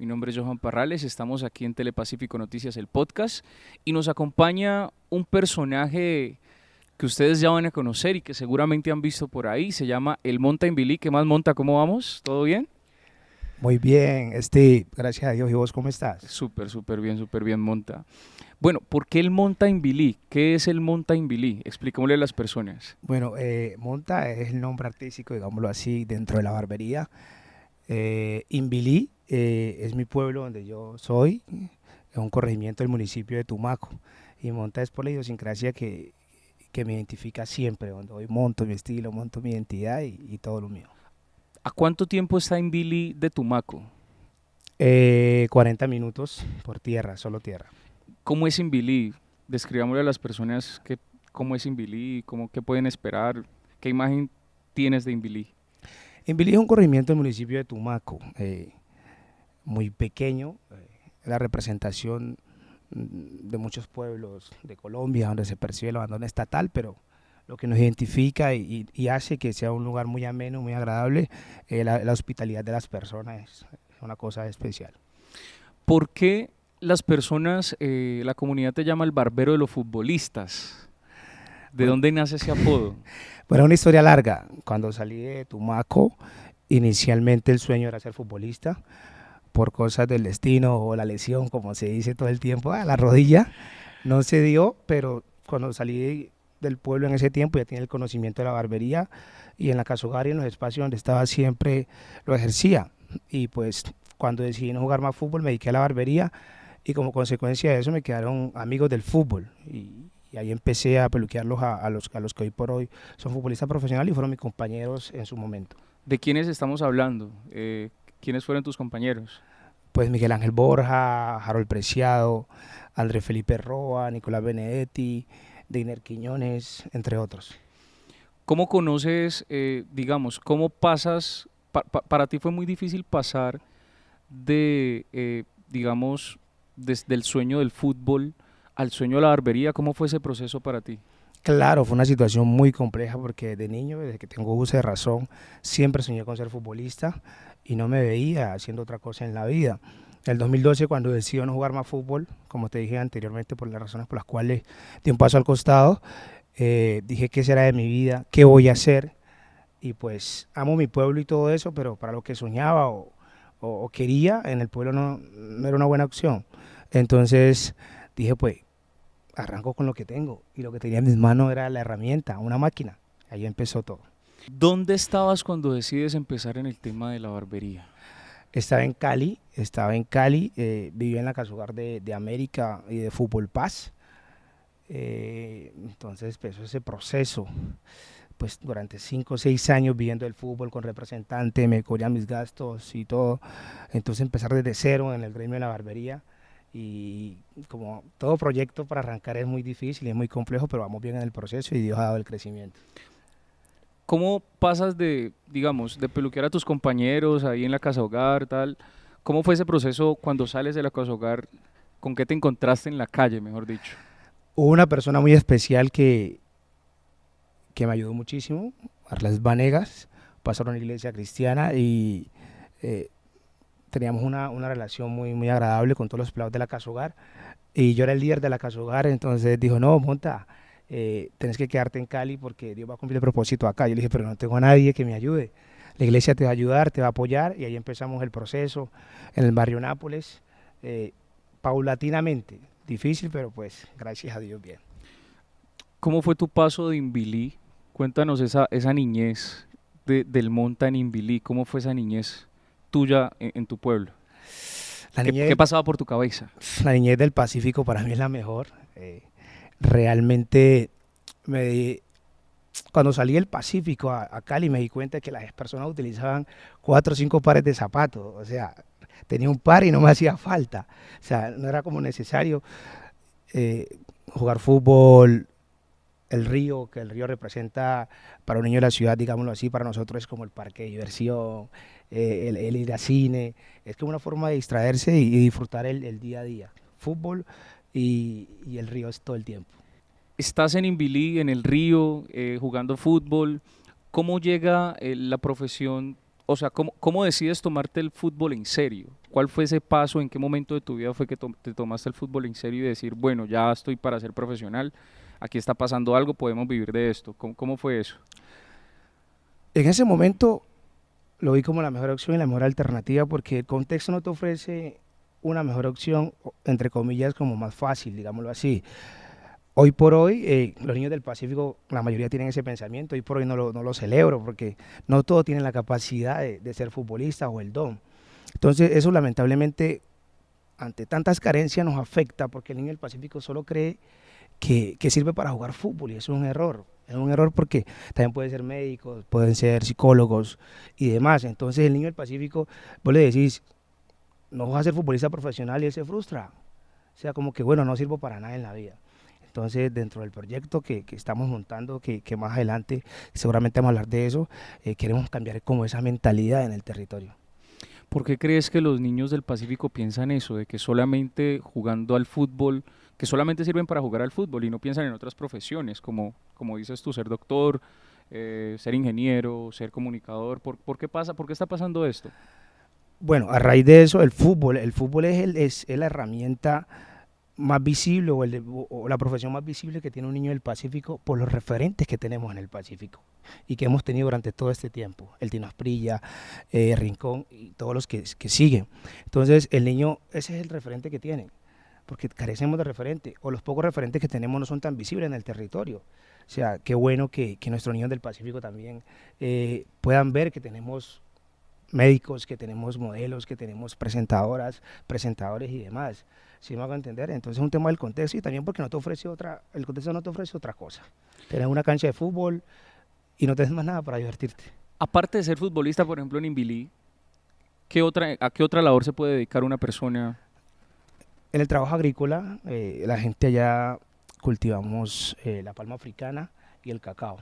Mi nombre es Johan Parrales, estamos aquí en Telepacífico Noticias, el podcast, y nos acompaña un personaje que ustedes ya van a conocer y que seguramente han visto por ahí, se llama el Monta Inbilí. ¿Qué más, Monta? ¿Cómo vamos? ¿Todo bien? Muy bien, Steve, gracias a Dios. ¿Y vos cómo estás? Súper bien, Monta. Bueno, ¿por qué el Monta Inbilí? ¿Qué es el Monta Inbilí? Expliquémosle a las personas. Bueno, Monta es el nombre artístico, digámoslo así, dentro de la barbería. Imbilí es mi pueblo donde yo soy, es un corregimiento del municipio de Tumaco. Y Monta es por la idiosincrasia que me identifica siempre, donde hoy monto mi estilo, monto mi identidad y todo lo mío. ¿A cuánto tiempo está Inbilí de Tumaco? 40 minutos por tierra, solo tierra. ¿Cómo es Inbilí? Describámosle a las personas cómo es Inbilí, qué pueden esperar, qué imagen tienes de Inbilí. Imbilí es un corregimiento del municipio de Tumaco, muy pequeño, la representación de muchos pueblos de Colombia donde se percibe el abandono estatal, pero lo que nos identifica y hace que sea un lugar muy ameno, muy agradable, la hospitalidad de las personas es una cosa especial. ¿Por qué las personas, la comunidad te llama el barbero de los futbolistas? ¿De Bueno, dónde nace ese apodo? bueno, una historia larga. Cuando salí de Tumaco, inicialmente el sueño era ser futbolista. Por cosas del destino o la lesión, como se dice todo el tiempo, a la rodilla, no se dio, pero cuando salí del pueblo en ese tiempo ya tenía el conocimiento de la barbería y en la casa hogar y en los espacios donde estaba siempre lo ejercía. Y pues cuando decidí no jugar más fútbol me dediqué a la barbería y como consecuencia de eso me quedaron amigos del fútbol y ahí empecé a peluquearlos a los que hoy por hoy son futbolistas profesionales y fueron mis compañeros en su momento. ¿De quiénes estamos hablando? ¿Quiénes fueron tus compañeros? Pues Miguel Ángel Borja, Harold Preciado, André Felipe Roa, Nicolás Benedetti, Deiner Quiñones, entre otros. ¿Cómo conoces, digamos, cómo pasas, para ti fue muy difícil pasar digamos, desde el sueño del fútbol al sueño de la barbería? ¿Cómo fue ese proceso para ti? Claro, fue una situación muy compleja porque de niño, desde que tengo uso de razón, siempre soñé con ser futbolista y no me veía haciendo otra cosa en la vida. En el 2012, cuando decidí no jugar más fútbol, como te dije anteriormente, por las razones por las cuales di un paso al costado, dije qué será de mi vida, qué voy a hacer. Y pues amo mi pueblo y todo eso, pero para lo que soñaba o quería en el pueblo no era una buena opción. Entonces dije, pues arranco con lo que tengo. Y lo que tenía en mis manos era la herramienta, una máquina. Ahí empezó todo. ¿Dónde estabas cuando decides empezar en el tema de la barbería? Estaba en Cali, vivía en la casa hogar de América y de Fútbol Paz. Entonces empezó ese proceso pues durante 5 o 6 años viviendo el fútbol con representante, me cubrían mis gastos y todo. Entonces empezar desde cero en el gremio de la barbería y como todo proyecto para arrancar es muy difícil, es muy complejo, pero vamos bien en el proceso y Dios ha dado el crecimiento. ¿Cómo pasas de, digamos, de peluquear a tus compañeros ahí en la casa hogar, tal? ¿Cómo fue ese proceso cuando sales de la casa hogar? ¿Con qué te encontraste en la calle, mejor dicho? Hubo una persona muy especial que me ayudó muchísimo, Arles Vanegas, pasó a una iglesia cristiana y eh, teníamos una relación muy agradable con todos los empleados de la casa hogar y yo era el líder de la casa hogar, entonces dijo, no, Monta, tenés que quedarte en Cali porque Dios va a cumplir el propósito acá. Yo le dije, pero no tengo a nadie que me ayude. La iglesia te va a ayudar, te va a apoyar y ahí empezamos el proceso en el barrio Nápoles, eh, paulatinamente, difícil, pero pues gracias a Dios bien. ¿Cómo fue tu paso de Inbilí? Cuéntanos esa niñez del Monta en Inbilí. ¿Cómo fue esa niñez tuya en tu pueblo? La ¿Qué niñez, pasaba por tu cabeza? la niñez del Pacífico para mí es la mejor. Realmente me di- cuando salí del Pacífico a Cali me di cuenta que las personas utilizaban 4 o 5 pares de zapatos, o sea, tenía un par y no me hacía falta, o sea, no era como necesario jugar fútbol, el río, que el río representa para un niño de la ciudad, digámoslo así, para nosotros es como el parque de diversión, el ir al cine, es como una forma de distraerse y disfrutar el día a día, fútbol y el río es todo el tiempo. Estás en Inbilí, en el río, jugando fútbol. ¿Cómo llega la profesión o sea, ¿cómo decides tomarte el fútbol en serio? ¿Cuál fue ese paso? ¿En qué momento de tu vida fue que te tomaste el fútbol en serio y decir, bueno, ya estoy para ser profesional, aquí está pasando algo, podemos vivir de esto? ¿Cómo fue eso? En ese momento lo vi como la mejor opción y la mejor alternativa porque el contexto no te ofrece una mejor opción, entre comillas, como más fácil, digámoslo así. Hoy por hoy, los niños del Pacífico, la mayoría tienen ese pensamiento, hoy por hoy no lo celebro porque no todos tienen la capacidad de ser futbolista o el don. Entonces eso lamentablemente, ante tantas carencias, nos afecta porque el niño del Pacífico solo cree que sirve para jugar fútbol y eso es un error. Es un error porque también pueden ser médicos, pueden ser psicólogos y demás. Entonces el niño del Pacífico, vos le decís, no vas a ser futbolista profesional y él se frustra. O sea, como que bueno, no sirvo para nada en la vida. Entonces, dentro del proyecto que estamos montando, que más adelante seguramente vamos a hablar de eso, queremos cambiar como esa mentalidad en el territorio. ¿Por qué crees que los niños del Pacífico piensan eso, de que solamente jugando al fútbol, que solamente sirven para jugar al fútbol y no piensan en otras profesiones, como dices tú, ser doctor, ser ingeniero, ser comunicador? ¿Por qué pasa, por qué está pasando esto? Bueno, a raíz de eso, el fútbol es la herramienta más visible o la profesión más visible que tiene un niño del Pacífico por los referentes que tenemos en el Pacífico y que hemos tenido durante todo este tiempo, el Tino Asprilla, Rincón y todos los que siguen. Entonces el niño, ese es el referente que tiene, porque carecemos de referente o los pocos referentes que tenemos no son tan visibles en el territorio. O sea, qué bueno que nuestros niños del Pacífico también puedan ver que tenemos médicos, que tenemos modelos, que tenemos presentadoras, presentadores y demás. ¿Sí me hago entender? Entonces es un tema del contexto y también porque el contexto no te ofrece otra cosa. Tienes una cancha de fútbol y no tienes más nada para divertirte. Aparte de ser futbolista, por ejemplo, en Inbilí, ¿a qué otra labor se puede dedicar una persona? En el trabajo agrícola, la gente allá cultivamos la palma africana y el cacao.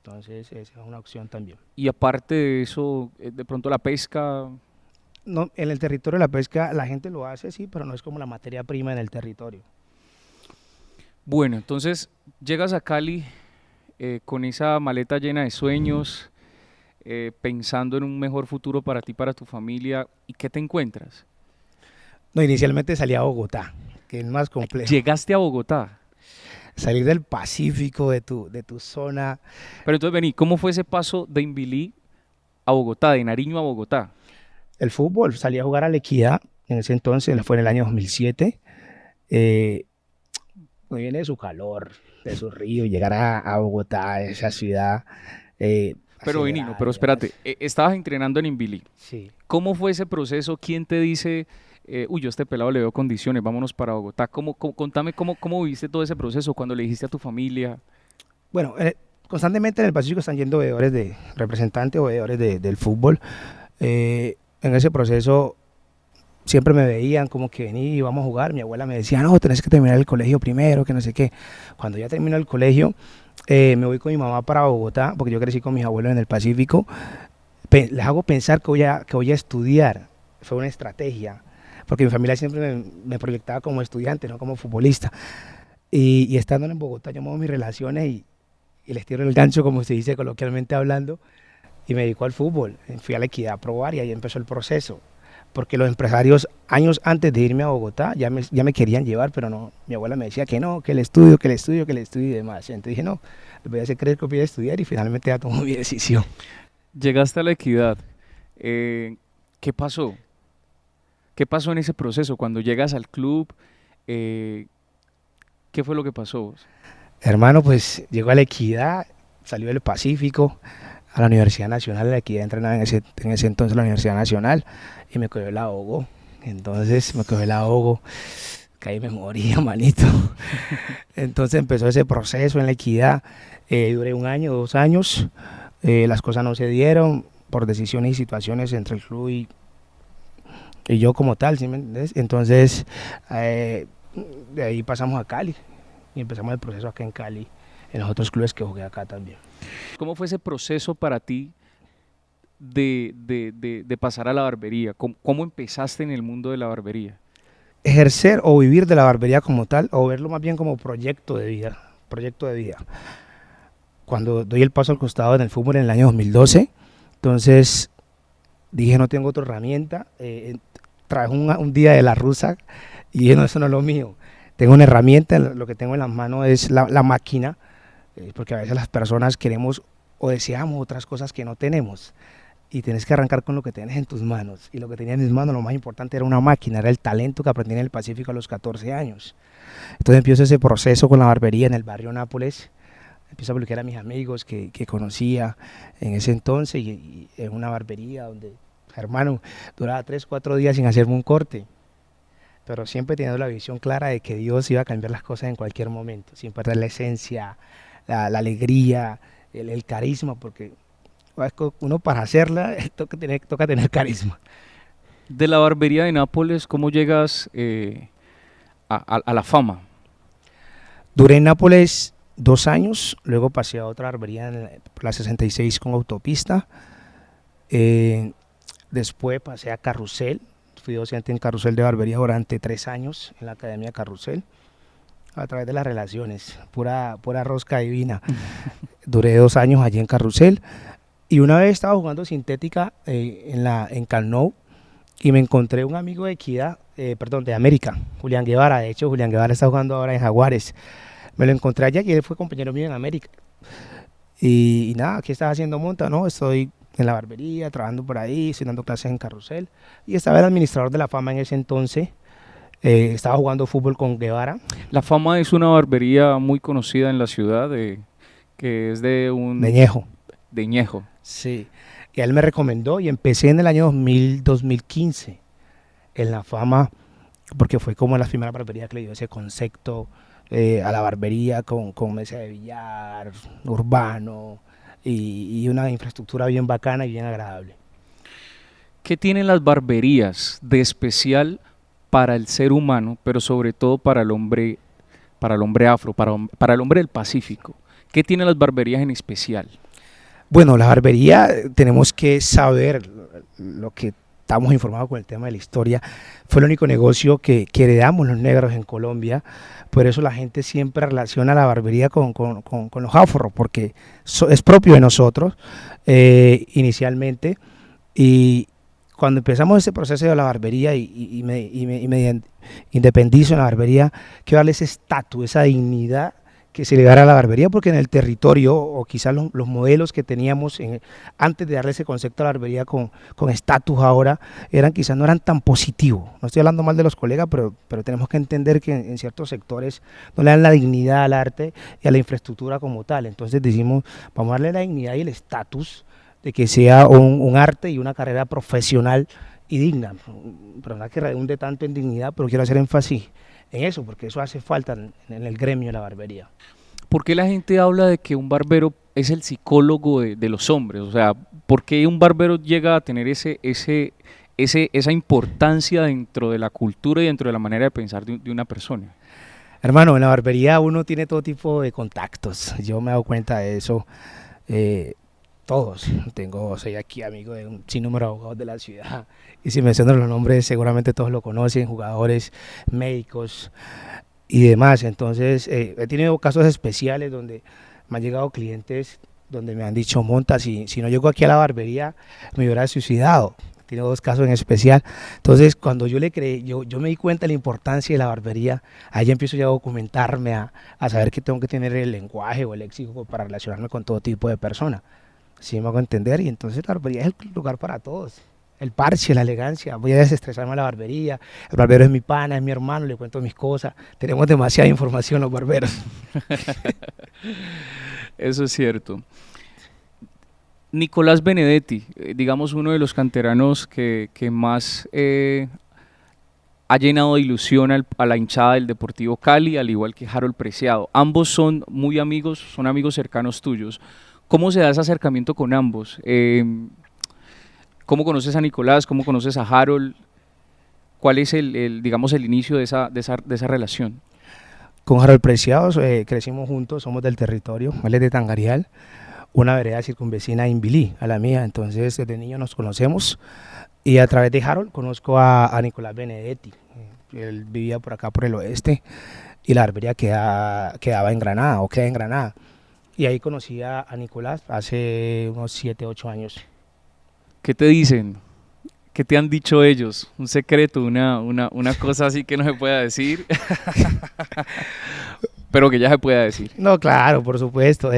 Entonces esa es una opción también. Y aparte de eso, de pronto la pesca. No, en el territorio de la pesca la gente lo hace, sí, pero no es como la materia prima en el territorio. Bueno, entonces llegas a Cali con esa maleta llena de sueños, pensando en un mejor futuro para ti, para tu familia. ¿Y qué te encuentras? No, inicialmente salí a Bogotá, que es más complejo. Llegaste a Bogotá. Salir del Pacífico, de tu zona. Pero entonces vení, ¿cómo fue ese paso de Inbilí a Bogotá, de Nariño a Bogotá? El fútbol, salí a jugar a La Equidad, en ese entonces, fue en el año 2007. Me viene de su calor, de su río, llegar a Bogotá, esa ciudad. Pero vení, no, pero espérate, estabas entrenando en Inbilí. Sí. ¿Cómo fue ese proceso? ¿Quién te dice, yo a este pelado le veo condiciones, vámonos para Bogotá? Contame cómo viviste todo ese proceso, cuando le dijiste a tu familia? Bueno, constantemente en el Pacífico están yendo representantes o veedores del fútbol. En ese proceso siempre me veían como que vení y vamos a jugar. Mi abuela me decía, no, tenés que terminar el colegio primero, que no sé qué. Cuando ya terminó el colegio, me voy con mi mamá para Bogotá, porque yo crecí con mis abuelos en el Pacífico. Les hago pensar que voy a estudiar. Fue una estrategia, porque mi familia siempre me proyectaba como estudiante, no como futbolista. Y estando en Bogotá, yo muevo mis relaciones y les tiro el gancho, como se dice coloquialmente hablando, y me dedico al fútbol. Fui a La Equidad a probar y ahí empezó el proceso. Porque los empresarios, años antes de irme a Bogotá, ya me querían llevar, pero no, mi abuela me decía que no, que el estudio y demás. Entonces dije, no, les voy a hacer creer que voy a estudiar y finalmente ya tomó mi decisión. Llegaste a La Equidad. ¿Qué pasó? ¿Qué pasó en ese proceso? Cuando llegas al club, ¿qué fue lo que pasó? Hermano, pues llegó a La Equidad, salió del Pacífico, a la Universidad Nacional de La Equidad, entrenaba en ese entonces la Universidad Nacional y me cogió el ahogo. Entonces me cogió el ahogo, caí y me moría, manito. Entonces empezó ese proceso en La Equidad, duré 1 año, 2 años, las cosas no se dieron por decisiones y situaciones entre el club y yo como tal, ¿sí me entiendes? Entonces de ahí pasamos a Cali y empezamos el proceso acá en Cali, en los otros clubes que jugué acá también. ¿Cómo fue ese proceso para ti de pasar a la barbería? ¿Cómo empezaste en el mundo de la barbería? Ejercer o vivir de la barbería como tal, o verlo más bien como proyecto de vida. Cuando doy el paso al costado en el fútbol en el año 2012, entonces Dije, no tengo otra herramienta. Traje un día de la rusa y dije, no, eso no es lo mío. Tengo una herramienta, lo que tengo en las manos es la máquina, porque a veces las personas queremos o deseamos otras cosas que no tenemos. Y tienes que arrancar con lo que tienes en tus manos. Y lo que tenía en mis manos, lo más importante, era una máquina, era el talento que aprendí en el Pacífico a los 14 años. Entonces empiezo ese proceso con la barbería en el barrio Nápoles. Empiezo a publicar a mis amigos que conocía en ese entonces y en una barbería donde, hermano, duraba 3, 4 días sin hacerme un corte. Pero siempre teniendo la visión clara de que Dios iba a cambiar las cosas en cualquier momento, sin perder la esencia, la alegría, el carisma, porque uno para hacerla toca tener carisma. De la barbería de Nápoles, ¿cómo llegas a la fama? Duré en Nápoles 2 años, luego pasé a otra barbería por la 66 con autopista. Después pasé a Carrusel, fui docente en Carrusel de barbería durante 3 años en la Academia Carrusel, a través de las relaciones, pura rosca divina. Duré 2 años allí en Carrusel. Y una vez estaba jugando sintética en Camp Nou y me encontré un amigo de Equidad, de América, Julián Guevara. De hecho, Julián Guevara está jugando ahora en Jaguares. Me lo encontré allá y él fue compañero mío en América. Y nada, ¿qué estás haciendo, Monta? No, estoy en la barbería, trabajando por ahí, estoy dando clases en Carrusel. Y estaba el administrador de la fama en ese entonces. Estaba jugando fútbol con Guevara. La Fama es una barbería muy conocida en la ciudad, que es de Ñejo. De Ñejo. Sí, y él me recomendó y empecé en el año 2015 en La Fama, porque fue como la primera barbería que le dio ese concepto a la barbería con mesa de billar, urbano y una infraestructura bien bacana y bien agradable. ¿Qué tienen las barberías de especial para el ser humano, pero sobre todo para el hombre afro, para el hombre del Pacífico? ¿Qué tienen las barberías en especial? Bueno, la barbería, tenemos que saber lo que estamos informados con el tema de la historia. Fue el único negocio que heredamos los negros en Colombia. Por eso la gente siempre relaciona la barbería con los afros, porque es propio de nosotros inicialmente. Y cuando empezamos ese proceso de la barbería y me independizo en la barbería, quiero darle ese estatus, esa dignidad que se le dará a la barbería, porque en el territorio, o quizás los modelos que teníamos antes de darle ese concepto a la barbería con estatus ahora, quizás no eran tan positivos. No estoy hablando mal de los colegas, pero tenemos que entender que en ciertos sectores no le dan la dignidad al arte y a la infraestructura como tal. Entonces decimos, vamos a darle la dignidad y el estatus de que sea un arte y una carrera profesional y digna. Perdón que redunde tanto en dignidad, pero quiero hacer énfasis en eso, porque eso hace falta en el gremio de la barbería. ¿Por qué la gente habla de que un barbero es el psicólogo de los hombres? O sea, ¿por qué un barbero llega a tener esa importancia dentro de la cultura y dentro de la manera de pensar de una persona? Hermano, en la barbería uno tiene todo tipo de contactos. Yo me he dado cuenta de eso. Todos. Soy aquí amigo de un sinnúmero de abogados de la ciudad. Y si menciono los nombres, seguramente todos lo conocen, jugadores, médicos y demás. Entonces, he tenido casos especiales donde me han llegado clientes donde me han dicho, Monta, si no llego aquí a la barbería, me hubiera suicidado. Tiene 2 casos en especial. Entonces, cuando yo le creí, yo me di cuenta de la importancia de la barbería, ahí empiezo ya a documentarme, a saber que tengo que tener el lenguaje o el léxico para relacionarme con todo tipo de personas. Sí me hago entender, y entonces la barbería es el lugar para todos. El parche, la elegancia, voy a desestresarme a la barbería, el barbero es mi pana, es mi hermano, le cuento mis cosas, tenemos demasiada información los barberos. Eso es cierto. Nicolás Benedetti, digamos uno de los canteranos que más ha llenado de ilusión a la hinchada del Deportivo Cali, al igual que Harold Preciado. Ambos son muy amigos, son amigos cercanos tuyos. ¿Cómo se da ese acercamiento con ambos? ¿Cómo conoces a Nicolás? ¿Cómo conoces a Harold? ¿Cuál es digamos, el inicio de esa relación? Con Harold Preciado crecimos juntos, somos del territorio, él es de Tangarial, una vereda circunvecina a Inbilí, a la mía. Entonces desde niño nos conocemos y a través de Harold conozco a Nicolás Benedetti. Él vivía por acá por el oeste y la barbería quedaba en Granada, o queda en Granada. Y ahí conocí a Nicolás hace unos 7, 8 años. ¿Qué te dicen? ¿Qué te han dicho ellos? Un secreto, una cosa así que no se pueda decir, pero que ya se pueda decir. No, claro, por supuesto.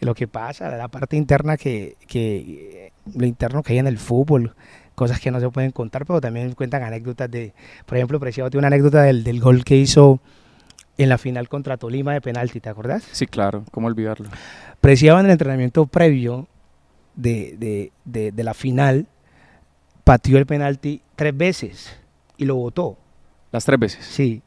Lo que pasa, la parte interna lo interno que hay en el fútbol, cosas que no se pueden contar, pero también cuentan anécdotas por ejemplo, Preciado tiene una anécdota del gol que hizo en la final contra Tolima de penalti, ¿te acordás? Sí, claro, ¿cómo olvidarlo? Preciado en el entrenamiento previo de la final, pateó el penalti 3 veces y lo botó. Las 3 veces. Sí,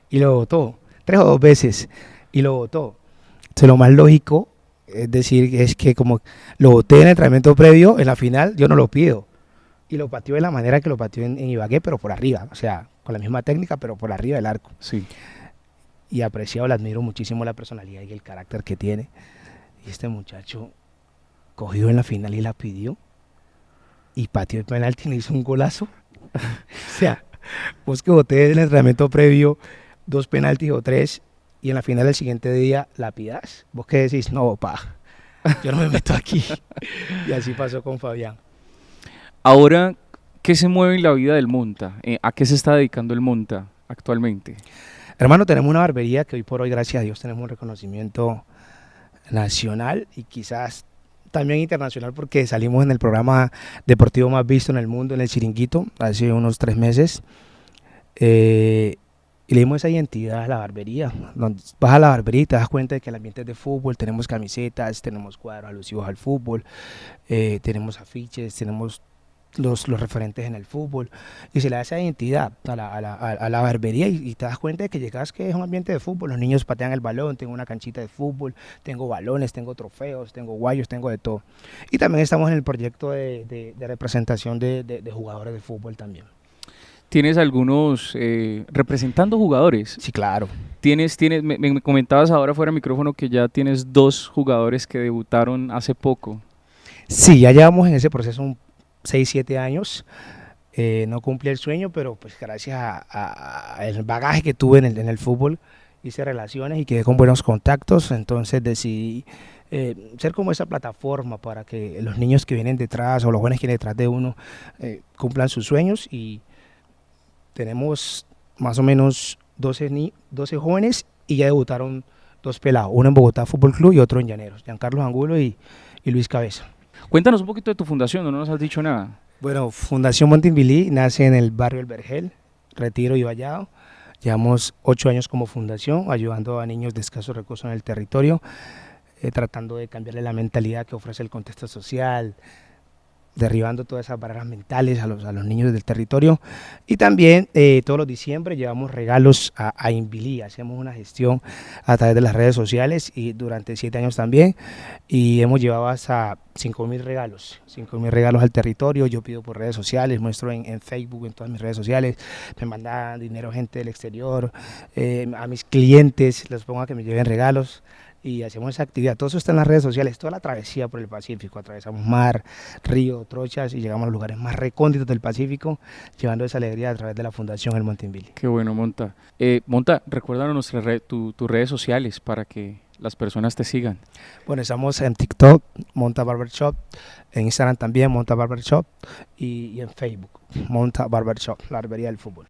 y lo votó, 3 o 2 veces, y lo votó. Entonces, lo más lógico es decir, es que como lo voté en el entrenamiento previo, en la final yo no lo pido. Y lo pateó de la manera que lo pateó en Ibagué, pero por arriba, o sea, con la misma técnica, pero por arriba del arco. Sí. Y apreciado, le admiro muchísimo la personalidad y el carácter que tiene. Y este muchacho cogió en la final y la pidió, y pateó el penalti y le hizo un golazo. O sea, vos que voté en el entrenamiento previo 2 penaltis o 3 y en la final del siguiente día la pidas, vos que decís, no, pa, yo no me meto aquí. Y así pasó con Fabián. Ahora, ¿qué se mueve en la vida del Monta? ¿A qué se está dedicando el Monta actualmente? Hermano, tenemos una barbería que hoy por hoy, gracias a Dios, tenemos un reconocimiento nacional y quizás también internacional, porque salimos en el programa deportivo más visto en el mundo, en el Chiringuito, hace unos 3 meses. Y le dimos esa identidad a la barbería. Vas a la barbería y te das cuenta de que el ambiente es de fútbol, tenemos camisetas, tenemos cuadros alusivos al fútbol, tenemos afiches, tenemos los referentes en el fútbol, y se le da esa identidad a la barbería, y te das cuenta de que llegas, que es un ambiente de fútbol, los niños patean el balón, tengo una canchita de fútbol, tengo balones, tengo trofeos, tengo guayos, tengo de todo. Y también estamos en el proyecto de representación de jugadores de fútbol también. ¿Tienes algunos representando jugadores? Sí, claro. Me comentabas ahora fuera de micrófono que ya tienes 2 jugadores que debutaron hace poco. Sí, ya llevamos en ese proceso 6, 7 años. No cumplí el sueño, pero pues gracias al bagaje que tuve en el fútbol, hice relaciones y quedé con buenos contactos. Entonces decidí ser como esa plataforma para que los niños que vienen detrás, o los jóvenes que vienen detrás de uno, cumplan sus sueños. Y tenemos más o menos 12 jóvenes, y ya debutaron 2 pelados, uno en Bogotá Fútbol Club y otro en Llaneros, Giancarlo Angulo y Luis Cabeza. Cuéntanos un poquito de tu fundación, no nos has dicho nada. Bueno, Fundación Monteinvilí nace en el barrio El Vergel, Retiro y Vallado. Llevamos 8 años como fundación, ayudando a niños de escasos recursos en el territorio, tratando de cambiarle la mentalidad que ofrece el contexto social, derribando todas esas barreras mentales a los niños del territorio. Y también todos los diciembre llevamos regalos a Invilí, hacemos una gestión a través de las redes sociales, y durante 7 años también, y hemos llevado hasta 5.000 regalos al territorio. Yo pido por redes sociales, muestro en Facebook, en todas mis redes sociales, me manda dinero gente del exterior, a mis clientes les pongo a que me lleven regalos, y hacemos esa actividad. Todo eso está en las redes sociales, toda la travesía por el Pacífico, atravesamos mar, río, trochas, y llegamos a los lugares más recónditos del Pacífico, llevando esa alegría a través de la Fundación El Monteinvilí. Qué bueno, Monta. Monta, recuérdanos tus redes sociales para que las personas te sigan. Bueno, estamos en TikTok, Monta Barbershop, en Instagram también, Monta Barbershop, y en Facebook, Monta Barbershop, la barbería del fútbol.